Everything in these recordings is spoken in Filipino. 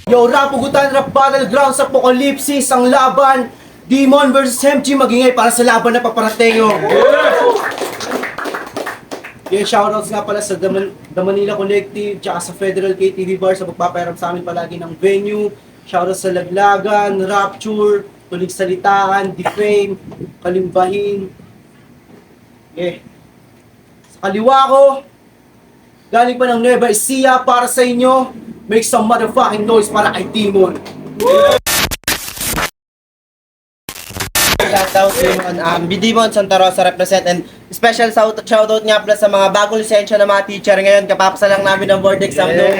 Yo, rap ugutan, rap battleground sa Apocalypse, ang laban, Demon versus MG, magingay para sa laban na paparating. Yeah, shoutouts nga pala sa The Manila Collective, tsaka sa Federal KTV Bar sa pagpapayaram sa amin palagi ng venue. Shoutouts sa Laglagan, Rapture, Tulig Salitaan, Defame, Kalimbahin. Yeah. Sa kaliwa ko, galing pa ng Nueva Ecija para sa inyo. Make some motherfucking noise para kay Demon. Shoutout Demon, B-Demon Santa Rosa represent, and special shoutout nga pala sa mga bagong lisensya na mga teacher ngayon. Kapapasa lang namin ng board exam doon.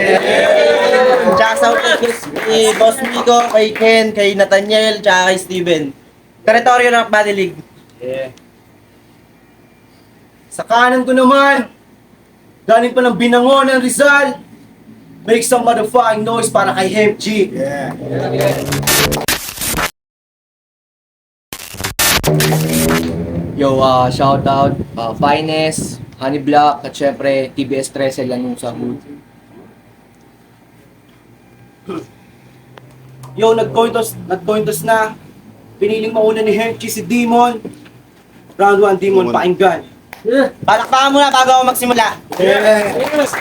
Tsaka shoutout kay Boss Mico, kay Ken, kay Nathaniel, tsaka kay Steven. Territorio ng Body League. Yeah. Sa kanan ko naman, galing pa ng Binangon ng Rizal. Make some motherfucking noise para kay MG. Yeah. Yo, shoutout, Finest, Honey Black, at syempre TBS 13 lang yung sa hood. Yo, nag-cointos na. Piniling mauna ni MG si Demon. Round 1, Demon, pakinggan. Palakpakan muna bago ako magsimula. Yes.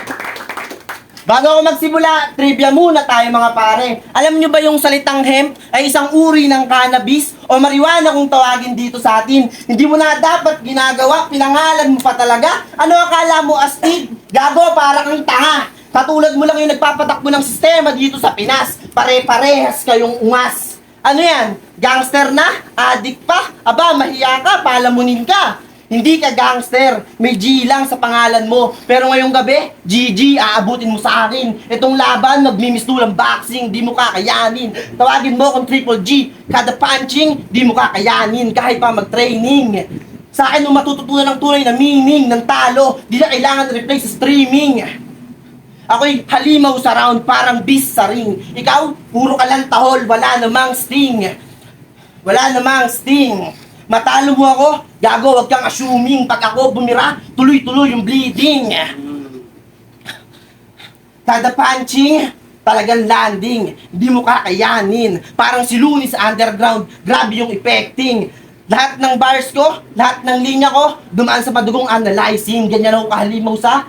Bago ako magsimula, trivia muna tayo mga pare. Alam nyo ba yung salitang hemp ay isang uri ng cannabis o marijuana kung tawagin dito sa atin? Hindi mo na dapat ginagawa, pinangalan mo pa talaga? Ano akala mo astig? Gago, para kang tanga. Katulad mo lang yung nagpapatakbo ng sistema dito sa Pinas. Pare-parehas kayong ungas. Ano yan? Gangster na? Adik pa? Aba, mahiya ka, palamunin ka. Hindi ka gangster, may G lang sa pangalan mo. Pero ngayong gabi, GG, aabutin mo sa akin. Itong laban, magmimistulang boxing, di mo kakayanin. Tawagin mo akong Triple G, kada punching, di mo kakayanin kahit pa mag-training. Sa akin, nung matututunan ng tunay na meaning ng talo, di na kailangan replay sa streaming. Ako'y halimaw sa round, parang beast sa ring. Ikaw, puro ka lang tahol, wala namang sting. Wala namang sting. Matalo mo ako, gago, wag kang assuming. Pag ako bumira, tuloy-tuloy yung bleeding. Kada punching, talagang landing. Hindi mo kakayanin. Parang si Looney sa underground, grabe yung effecting. Lahat ng bars ko, lahat ng linya ko, dumaan sa padugong analyzing. Ganyan ako kahalimaw sa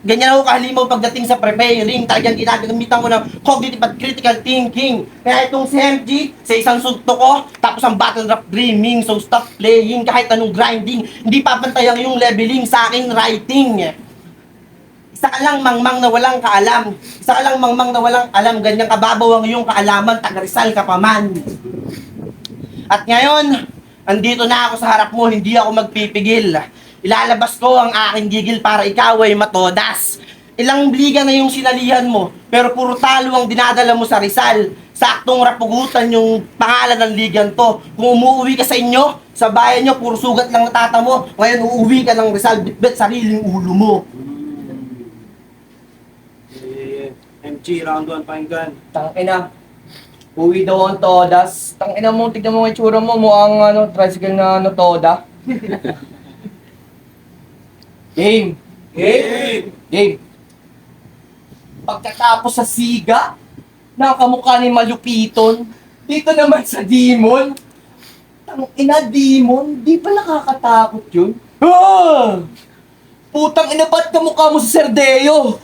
ganyan ako kahalimaw pagdating sa preparing. Talagang ginagamitan ko ng cognitive at critical thinking. Kaya itong si MG, sa isang suntok ko, tapos ang battle rap dreaming. So stop playing kahit anong grinding. Hindi papantayang yung leveling sa akin writing. Isa ka lang mangmang na walang kaalam. Isa ka lang mangmang na walang alam. Ganyang kababaw ang iyong kaalaman, taga-Rizal ka pa man. At ngayon, andito na ako sa harap mo, hindi ako magpipigil. Ilalabas ko ang aking gigil para ikaw ay matodas. Ilang liga na yung sinalihan mo, pero puro talo ang dinadala mo sa Rizal. Saktong rapugutan yung pangalan ng ligan to. Kung umuwi ka sa inyo, sa bayan nyo, puro sugat lang natata mo. Ngayon uuwi ka ng Rizal, bitbit sariling ulo mo. MG, round 1, pakinggan. Tangina, uwi daw ang todas. Tangina mo, tignan mo ang itsura mo, mukhang tricycle na toda. Game! Game! Pagkatapos sa siga, nakamukha ni Malupiton, dito naman sa Demon. Tangina, Demon, di ba nakakatakot yun? Ah! Putang ina, ba't kamukha mo sa Serdeo?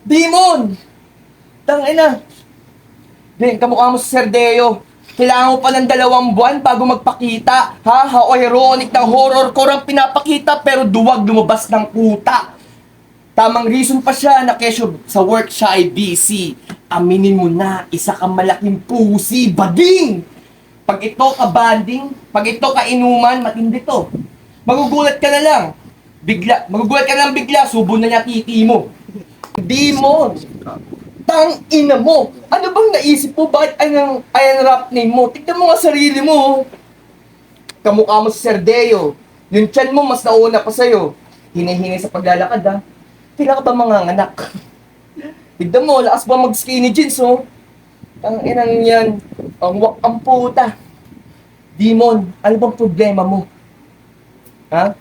Demon! Tangina! Di, kamukha mo sa Serdeo. Kailangan mo pa ng 2 buwan bago magpakita. Ha? O ironic ng horror core ang pinapakita pero duwag lumabas ng puta. Tamang reason pa siya na kesyo sa work siya ay busy. Aminin mo na, isa kang malaking pusi, bading! Pag ito ka banding, pag ito ka inuman, matindi to. Magugulat ka na lang. Magugulat ka na lang bigla, subo na niya titi mo. Demon! Tang ina mo! Ano bang naisip mo? Bakit ayan rap name mo? Tignan mo nga sarili mo. Kamukha mo si Serdeo. Yung tiyan mo mas nauna pa sa'yo. Hinihingi sa paglalakad ha. Kailan ka ba manganganak? Tignan mo, lakas ba mag skinny jeans oh? Tang inang yan. Ang puta. Demon, ano bang problema mo? Ha?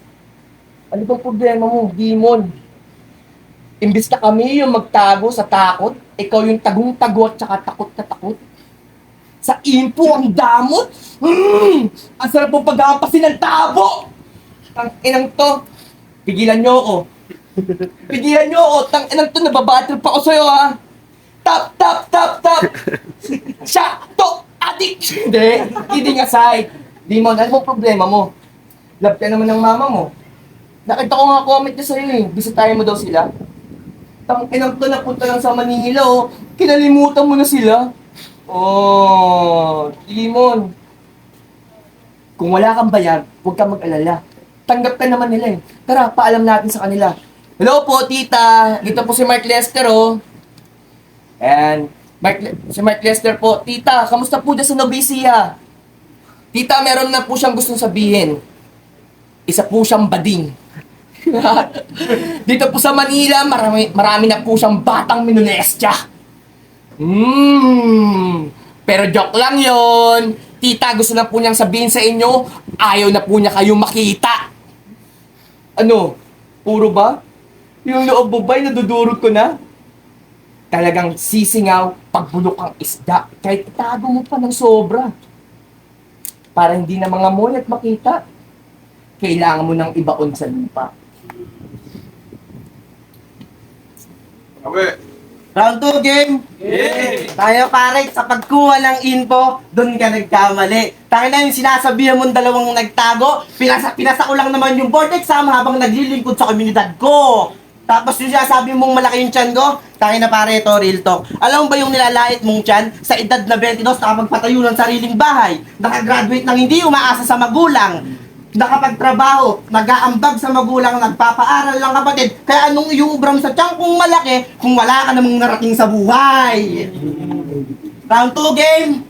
Ano bang problema mo, Demon? Imbis na kami yung magtago sa takot, ikaw yung tagong-tago at saka takot na takot. Sa info ang damot. Ang sarap mong paghampasin ng tabo. Tang inang to. Pigilan nyo ako. Pigilan nyo ako. Tang inang to, nababattle pa ako sa'yo ha. Tap, tap, tap, tap. Siya, to, adik. Hindi, kidding aside. Demon, ano mo problema mo? Love ka naman ng mama mo. Nakita ko nga comment niya sa'yo eh. Bisitahin mo daw sila. Tang inang to, napunta lang sa Manila oh. Kinalimutan mo na sila. Oh, Demon. Kung wala kang bayad, huwag kang mag-alala. Tanggap ka naman nila eh. Tara, paalam natin sa kanila. Hello po, tita. Dito po si Mark Lester oh. And si Mark Lester po. Tita, kamusta po dyan sa Novicia? Tita, meron na po siyang gustong sabihin. Isa po siyang bading. Dito po sa Manila, marami na po siyang batang minulestya. Pero joke lang yon. Tita, gusto na po niyang sabihin sa inyo, ayaw na po niya kayong makita. Ano? Puro ba? Yung loob mo ba'y nadudurog ko na? Talagang sisingaw, pagbulok ang isda, kahit itago mo pa ng sobra. Para hindi na mga monat makita, kailangan mo nang ibaon sa lupa. Okay. Round 2 game. Tayo pare, sa pagkuha ng info, doon ka nagkamali. Tayo na yung sinasabihan mong dalawang nagtago, pinasa ko lang naman yung board exam habang naglilingkod sa komunidad ko. Tapos yung sinasabi mong malaki yung tiyan ko, tayo na pare, ito real talk. Alam mo ba yung nilalait mong tiyan sa edad na 22, nakapagpatayo ng sariling bahay, nakagraduate ng hindi umaasa sa magulang, nakapagtrabaho, nag-aambag sa magulang, nagpapaaral lang kapatid. Kaya anong iubram sa tiyan kung malaki kung wala ka namang narating sa buhay? Round 2 game.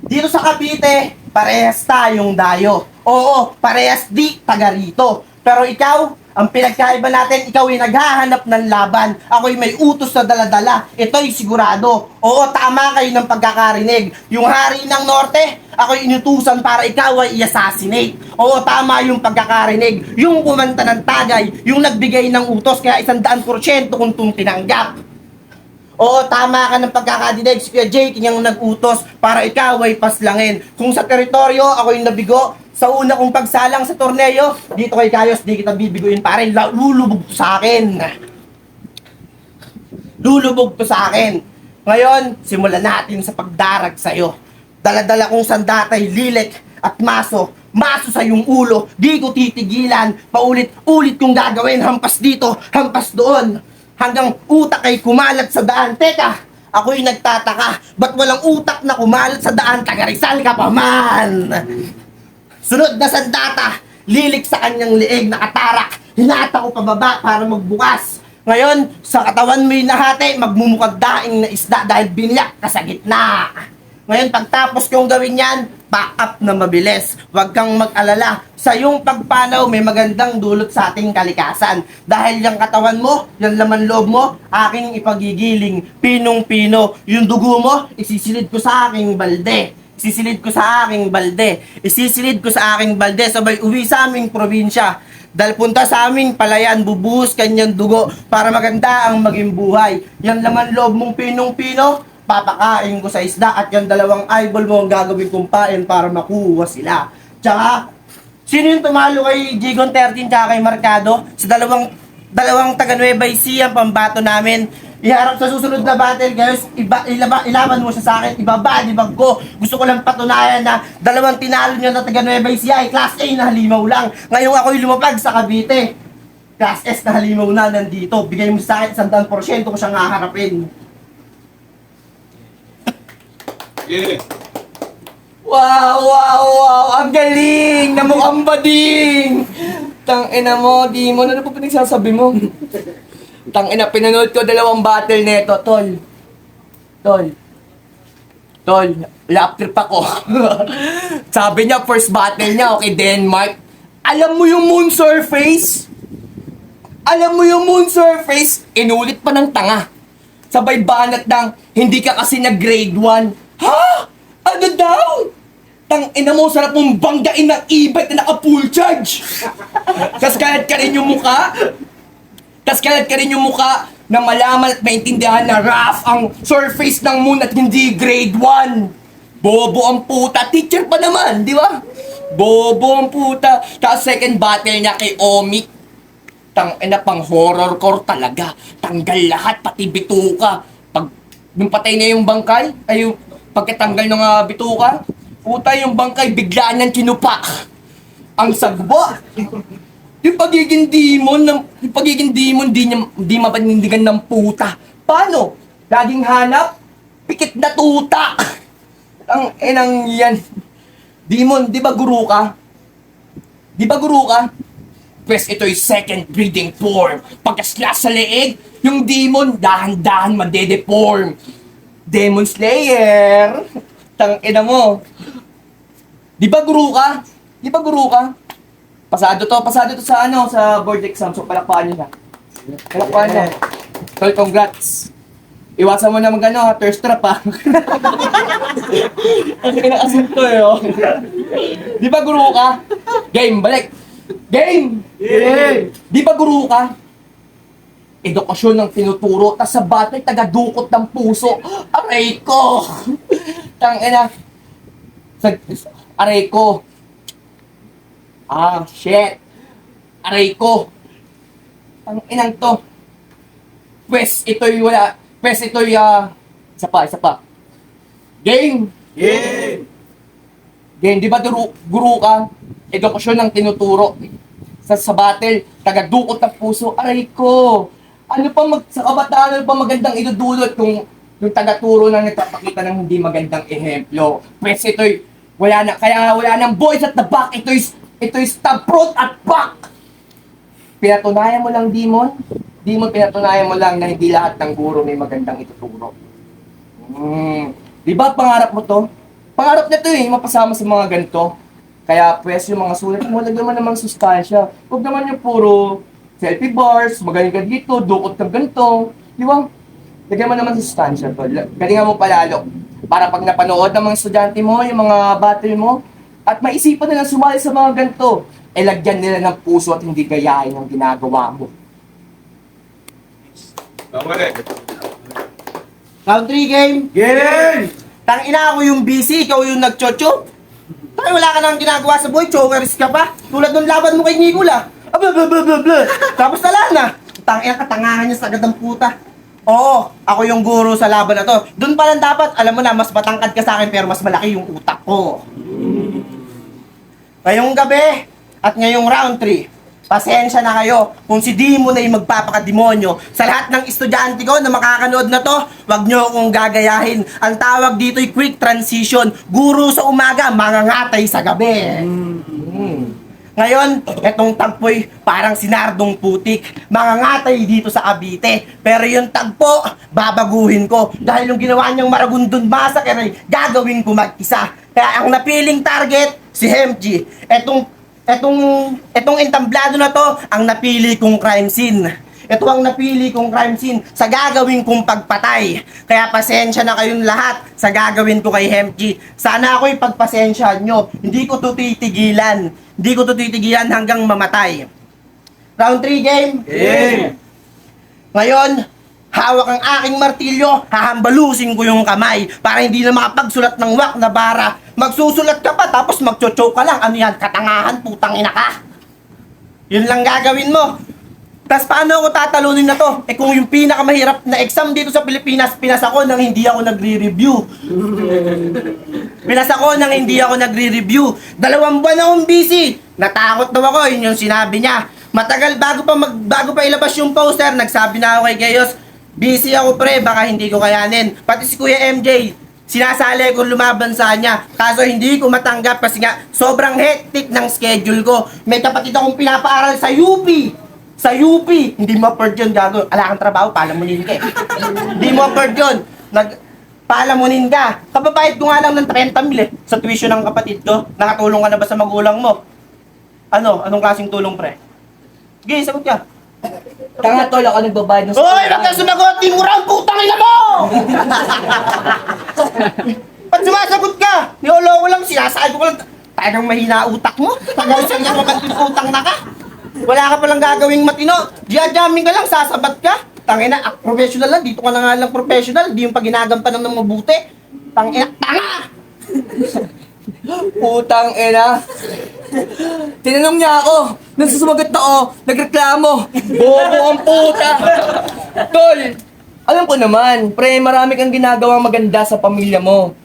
Dito sa Cavite, parehas tayong dayo. Oo, parehas di taga rito. Pero ikaw, ang pinagkaiba natin, ikaw ay naghahanap ng laban. Ako'y may utos na daladala. Ito'y sigurado. Oo, tama kayo ng pagkakarinig. Yung hari ng norte, ako'y inutusan para ikaw ay i-assassinate. Oo, tama yung pagkakarinig. Yung kumanta ng tagay, yung nagbigay ng utos, kaya 100% kung itong tinanggap. Oo, tama ka ng pagkakadinig. Si Kuya Jake yung nag-utos para ikaw ay paslangin. Kung sa teritoryo, ako'y nabigo. Sa una kong pagsalang sa torneo, dito kay Kayos, di kita bibiguin pare, lulubog to sa akin. Lulubog to sa akin. Ngayon, simulan natin sa pagdarag sa'yo. Daladala kong sandatay, lilik at maso. Maso sa iyong ulo, di ko titigilan. Paulit-ulit kong gagawin, hampas dito, hampas doon. Hanggang utak ay kumalat sa daan. Teka, ako'y nagtataka, ba't walang utak na kumalat sa daan? Taga Rizal ka pa man! Sunod na sandata, lilik sa kanyang liig, nakatarak. Hinata ko pababa para magbukas. Ngayon, sa katawan mo'y nahati, magmumukhang daing na isda dahil biniyak ka sa gitna. Ngayon, pagtapos kong gawin yan, back up na mabilis. Huwag kang mag-alala. Sa iyong pagpanaw, may magandang dulot sa ating kalikasan. Dahil yung katawan mo, yung laman loob mo, aking ipagigiling, pinong-pino. Yung dugo mo, isisilid ko sa aking balde. Isisilid ko sa aking balde. Isisilid ko sa aking balde. Sabay uwi sa aming probinsya. Dahil punta sa aming palayan, bubuhos kanyang dugo para maganda ang maging buhay. Yung laman loob mong pinong-pino, papakain ko sa isda at yung dalawang eyeball mo ang gagawin kong pain para makuha sila. Tsaka, sino yung tumalo kay Gigon 13 tsaka kay Marcado? Sa dalawang taga Nueva Ecija ang pambato namin. Iharap sa susunod na battle, guys, ilaban mo siya sa akin, ibabadibag ko. Gusto ko lang patunayan na dalawang tinalo niya na taga Nueva Ecija ay Class A na halimaw lang. Ngayon ako'y lumapag sa Cavite. Class S na halimaw na nandito. Bigay mo sa akin 100% ko siyang haharapin. Wow! Ang galing! Namukhang bading! Tangina mo, Demon. Ano pa pinagsasabi mo? Tangina, pinanood ko 2 battle neto, tol. Tol, lap trip ako. Sabi niya, first battle niya, okay, Denmark. Alam mo yung moon surface? Inulit pa ng tanga. Sabay banat ng, hindi ka kasi nag-grade 1. Ha? Ano daw? Tangina mo, sarap mong banggain ng e-bike na naka-full charge. Tas kalat ka rin yung mukha na malaman at maintindihan na rough ang surface ng moon at hindi grade 1. Bobo ang puta. Teacher pa naman, di ba? Bobo ang puta. Tapos second battle niya kay Omic. Pang horror core talaga. Tanggal lahat, pati bituka. Pag nung patay na yung bangkay, ay yung pagkatanggal ng bituka, puta yung bangkay biglaan niyang kinupak. Ang sagwa. Yung pagiging demon, di mapanindigan ng puta. Paano? Laging hanap, pikit na tuta. Ang enang yan. Demon, di ba guru ka? Di ba guru ka? Pwes ito'y second breeding form. Pagkaslas sa leeg, yung demon, dahan-dahan madedeform. Demon Slayer. Ina mo. Di ba guru ka? Di ba guru ka? Pasado to sa sa board exam. So palakpakan nyo na. Palakpakan nyo. Tol, congrats. Iwasan mo na thirst trap ha. Ang kinakasunto oh. Di ba guru ka? Game, balik. Game! Di ba guru ka? Edukasyon ng tinuturo, tas sa battle, taga-dukot ng puso. Aray ko! Tangina. Aray ko. Shit. Aray ko. Tanginang to. Pwes, ito'y wala. Pwes, ito'y, isa pa. Game! Game, di ba guru ka? Edukasyon ng tinuturo. Sa battle, taga-dukot ng puso. Aray ko! Sa kabataan, ano pa magandang idudulot kung yung taga-turo na nagpapakita ng hindi magandang ehemplo. Pwes, ito'y, kaya wala nang boys at the back. Ito'y stab front at back. Pinatunayan mo lang, Demon. Demon, pinatunayan mo lang na hindi lahat ng guro may magandang ituturo. Di ba pangarap mo to? Pangarap na to mapasama sa mga ganito. Kaya pwes yung mga sulat mo, lagyan mo namang sustansya. Huwag naman yung puro selfie bars, magaling ka dito, dukot ka ganito. Di ba? Lagyan mo naman sustansya to. Galingan mo palalo. Para pag napanood ng mga estudyante mo, yung mga battle mo, at maisipan nila sumali sa mga ganito, lagyan nila ng puso at hindi gayahin ang ginagawa mo. Round 3 game. Tangina ako yung busy, ikaw yung nagchocho. Tayo wala ka nang ginagawa sa boy, chokers ka pa. Tulad nung laban mo kay Nicola. Tapos tala na. Tangina katangahan niya sa agad ng puta. Oo, ako yung guro sa laban na to. Doon pa lang dapat, alam mo na, mas matangkad ka sa akin pero mas malaki yung utak ko. Ngayong gabi at ngayong round 3, pasensya na kayo kung si Demon ay magpapakademonyo. Sa lahat ng estudyante ko na makakanood na to, wag nyo akong gagayahin. Ang tawag dito ay quick transition. Guro sa umaga, mangangatay sa gabi. Ngayon, etong tagpo'y parang sinardong putik. Mangangatay dito sa Cavite. Pero yung tagpo, babaguhin ko. Dahil yung ginawa niyang Maragondon Massacre ay gagawin ko mag-isa. Kaya ang napiling target, si Hemji. Etong entamblado na to, ang napili kong crime scene. Ito ang napili kong crime scene sa gagawin kong pagpatay. Kaya pasensya na kayong lahat sa gagawin ko kay Hemji. Sana ako'y pagpasensyahan nyo. Hindi ko to titigilan. Hindi ko to titigilan hanggang mamatay. Round 3 game? Ngayon, hawak ang aking martilyo, hahambalusin ko yung kamay para hindi na makapagsulat ng wak na bara. Magsusulat ka pa tapos magchochoke ka lang. Ano yan? Katangahan, putang ina ka. Yun lang gagawin mo. Tapos paano ako tatalunin na to? Kung yung pinakamahirap na exam dito sa Pilipinas, pinasa ko nang hindi ako nagre-review. Pinasa ko nang hindi ako nagre-review. 2 buwan akong busy. Natakot daw ako, yun yung sinabi niya. Matagal bago pa ilabas yung poster, nagsabi na ako kay Gayos, busy ako pre, baka hindi ko kayanin. Pati si Kuya MJ, sinasali ko lumaban sa kanya. Kaso hindi ko matanggap kasi nga sobrang hectic ng schedule ko. May kapatid akong pinapaaral sa UP. Sa UP, hindi mo afford yun, gago. Ala kang trabaho, palamunin ka eh. Hindi mo afford yun. Palamunin ka. Kababayad ko nga lang ng 30,000 eh, sa tuition ng kapatid ko. Nakatulong ka na ba sa magulang mo? Anong klaseng tulong pre? Sige, sagot ka. Tanga tol, ako nagbabayad ng Hoy, wag ka sumagot! Timura ang putang ina mo! Ba't sumasagot ka? Niloloko lang, sinasabi ko lang. Talagang mahina utak mo. Tagal-sal ka utang na ka. Wala ka palang gagawing matino. Diya-jamming ka lang, sasabat ka. Tangina, professional lang. Dito ka na nga lang professional. Di yung pag ginagampanan ng mabuti. Tangina, tanga! Putang ina. Tinanong niya ako. Nang susumagot na ako, nagreklamo. Bobo ang puta. Tol, alam ko naman, pre, marami kang ginagawang maganda sa pamilya mo.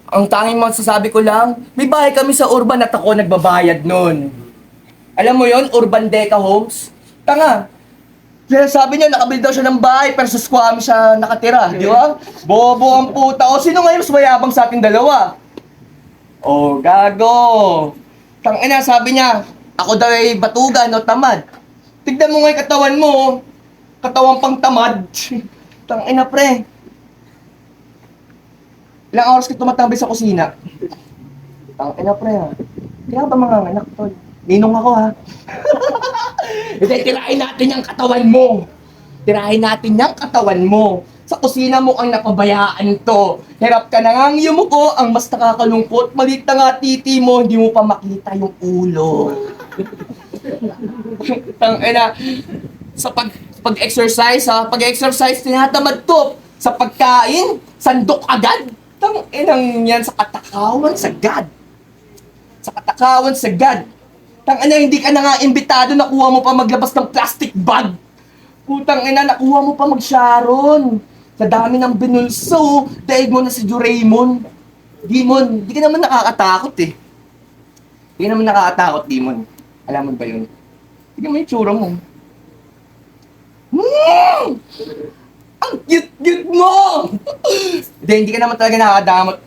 Ang tanging masasabi ko lang, may bahay kami sa urban at ako nagbabayad nun. Alam mo yon, Urban Deca Homes? Tanga. Kaya sabi niya, nakabili daw siya ng bahay, pero sa squam siya nakatira, di ba? Bobo ang puta. O sino ngayon mas mayabang sa ating dalawa? Oh, gago. Tangina, sabi niya, ako daw ay batugan o tamad. Tignan mo nga yung katawan mo, katawan pang tamad. Tangina, pre. Ilang oras ka tumatambay sa kusina? Tangina, pre, ha? Kaya ba mga anak, tol? Ninong ako, ha? Hindi, tirahin natin yung katawan mo. Tirahin natin yung katawan mo. Sa kusina mo ang napabayaan to. Hirap ka na ngang yumuko, ang mas nakakalungkot. Maliit na nga titi mo, hindi mo pa makita yung ulo. Tangina. Sa pag-exercise, ha? Pag-exercise, tinatamad to. Sa pagkain, sandok agad. Tanginang yan sa katakawan sa God. Sa katakawan sa God. Tangina, hindi ka na nga imbitado, nakuha mo pa maglabas ng plastic bag. Putang ina, nakuha mo pa mag-Sharon. Sa dami ng binulso, daig mo na si Doraemon. Demon, hindi ka naman nakakatakot eh. Hindi ka naman nakakatakot, Demon. Alam mo ba yun? Tignan mo yung tsura mo. Ang cute-cute mo! Hindi ka naman talaga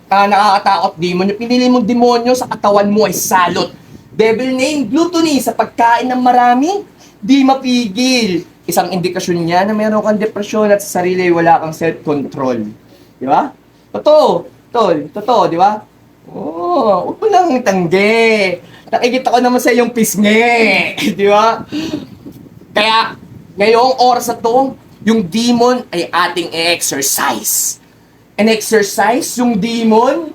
nakakatakot, Demon. Yung pinili mong demonyo sa katawan mo ay salot. Devil name, gluttony, sa pagkain ng marami, di mapigil. Isang indikasyon niya na meron kang depresyon at sa sarili wala kang self-control. Di ba? Totoo, tol, totoo, di ba? Oo, huwag mo lang tanggi. Nakikita ko naman sa iyong pisngi. Di ba? Kaya, ngayong oras na to, yung demon ay ating i-exercise. And exercise yung demon,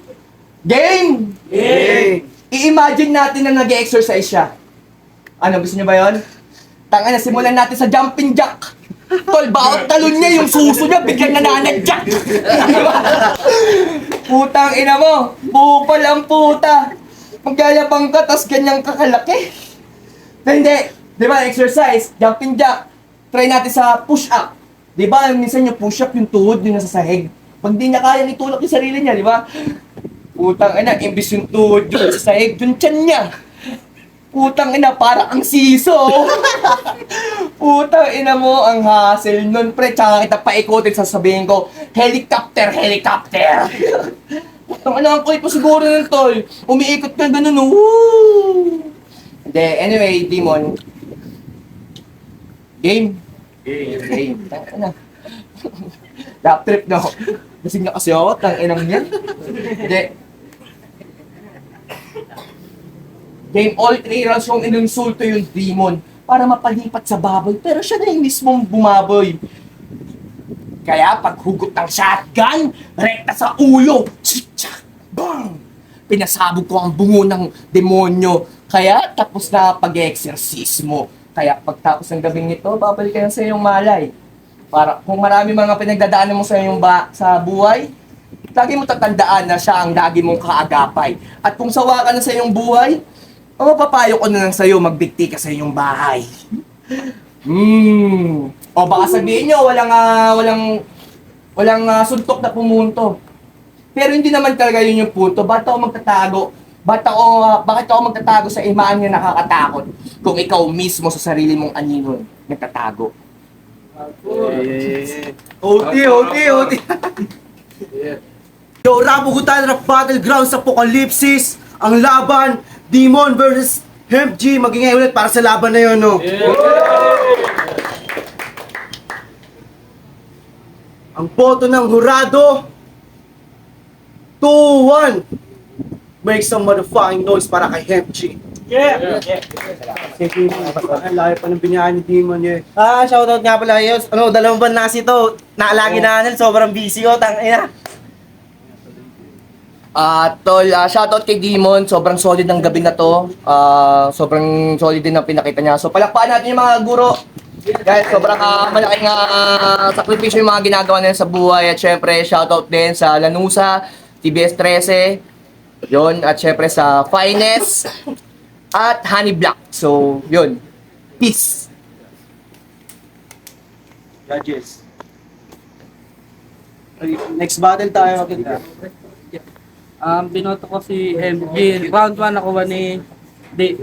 game! Game! I-imagine natin na nag-exercise siya. Ano, gusto niyo ba yun? Tanga na, simulan natin sa jumping jack. Tol, bawat talon niya, yung suso niya, biglang nananadyak. Putang ina mo, bupal ang puta. Magyayabang ka, tas ganyang kakalaki. Hindi, di ba, exercise, jumping jack. Try natin sa push-up. Di ba, minsan yung push-up, yung tuhod, yung nasa sahig. Pag di niya kaya, itulak yung sarili niya, di ba? Putang ina, imbis yung tuhod yun sa sahig, yung tiyan niya. Putang ina, para ang siso. Putang ina mo, ang hassle nun, pre. Tsaka kita paikutin, sasabihin ko, helicopter, helicopter. Putang ina, ang kulit mo siguro nun, tol. Umiikot ka ganun, woo! Hindi, anyway, Demon. Game. Game. Tang ina. Rap trip na ako. Lasing na kasi ako, tang inang yan. Hindi. Game, all three rounds kong inunsulto yung demon para mapalipat sa baboy, pero siya na yung mismong bumaboy. Kaya paghugot ng shotgun, rekta sa ulo, tsak, bang! Pinasabog ko ang bungo ng demonyo. Kaya tapos na pag-exorcismo. Kaya pagtapos ng gabing ito, babalik ka na sa iyong malay. Para kung marami mga pinagdadaanan mo sa iyong sa buhay, lagi mo tatandaan na siya ang lagi mong kaagapay. At kung sawa ka na sa iyong buhay, papayo ko na lang sa'yo, magbigti ka sa iyong bahay. O baka sabihin nyo, walang suntok na pumunto. Pero hindi naman talaga yun yung punto. Bakit ako magtatago? Bakit ako magtatago sa imaan niya nakakatakot kung ikaw mismo sa sarili mong aninon nagtatago? OT. Yo, Rapugutan Rap Battlegrounds Apocalypsis. Ang laban, Demon versus Hemp G. Magingay ulit para sa laban na yun, no? Ang boto ng hurado, 2-1. Make some motherfucking noise para kay Hemp G. Sige, ang layo pa ng binyahan ni Demon eh. Shoutout nga pala kayo. Dalawang buwan na kasi to. Naalagi na Anel, sobrang busy ko. Tangina. Tol, shoutout kay Demon. Sobrang solid ng gabi na to. Sobrang solid din ang pinakita niya. So, palakpakan natin yung mga guro. Guys, sobrang malaking sakripisyo yung mga ginagawa nila sa buhay. At syempre, shoutout din sa Lanusa, TBS 13, yun. At syempre sa Finest at Honey Black. So, yun. Peace. Judges. Okay, next battle tayo. Binoto ko si MG. Round 1 nakuha ni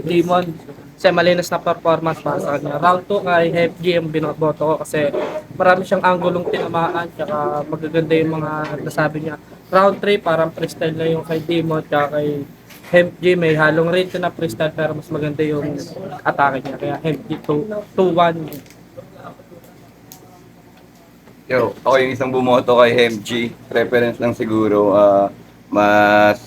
Demon. Kasi malinis na performance para sa kanya. Round 2 kay MG yung binoto ko kasi marami siyang anggulong tinamaan tsaka magaganda yung mga nasabi niya. Round 3 parang freestyle na yung kay Demon tsaka kay MG may halong rate na freestyle pero mas maganda yung atake niya. Kaya MG 2-1. Yo, ako yung isang bumoto kay MG. Preference lang siguro. Mas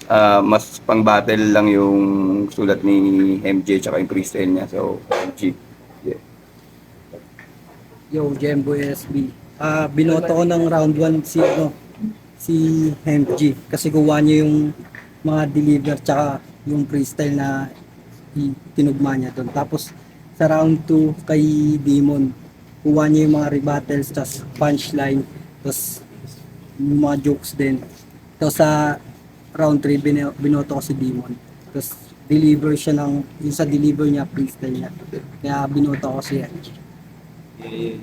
pang-battle lang yung sulat ni MJ tsaka yung freestyle niya. So, MG. Yeah. Yo, Jembo SB. Binoto ko ng round 1 si MG kasi kuha niya yung mga deliver tsaka yung freestyle na tinugma niya doon. Tapos sa round 2 kay Demon, kuha niya yung mga rebuttals tas punchline, tas yung mga jokes din. Tapos sa round 3 binoto ko si Demon. Tapos deliver siya yung sa deliver niya freestyle niya. Kaya binoto ko siya. Yeah.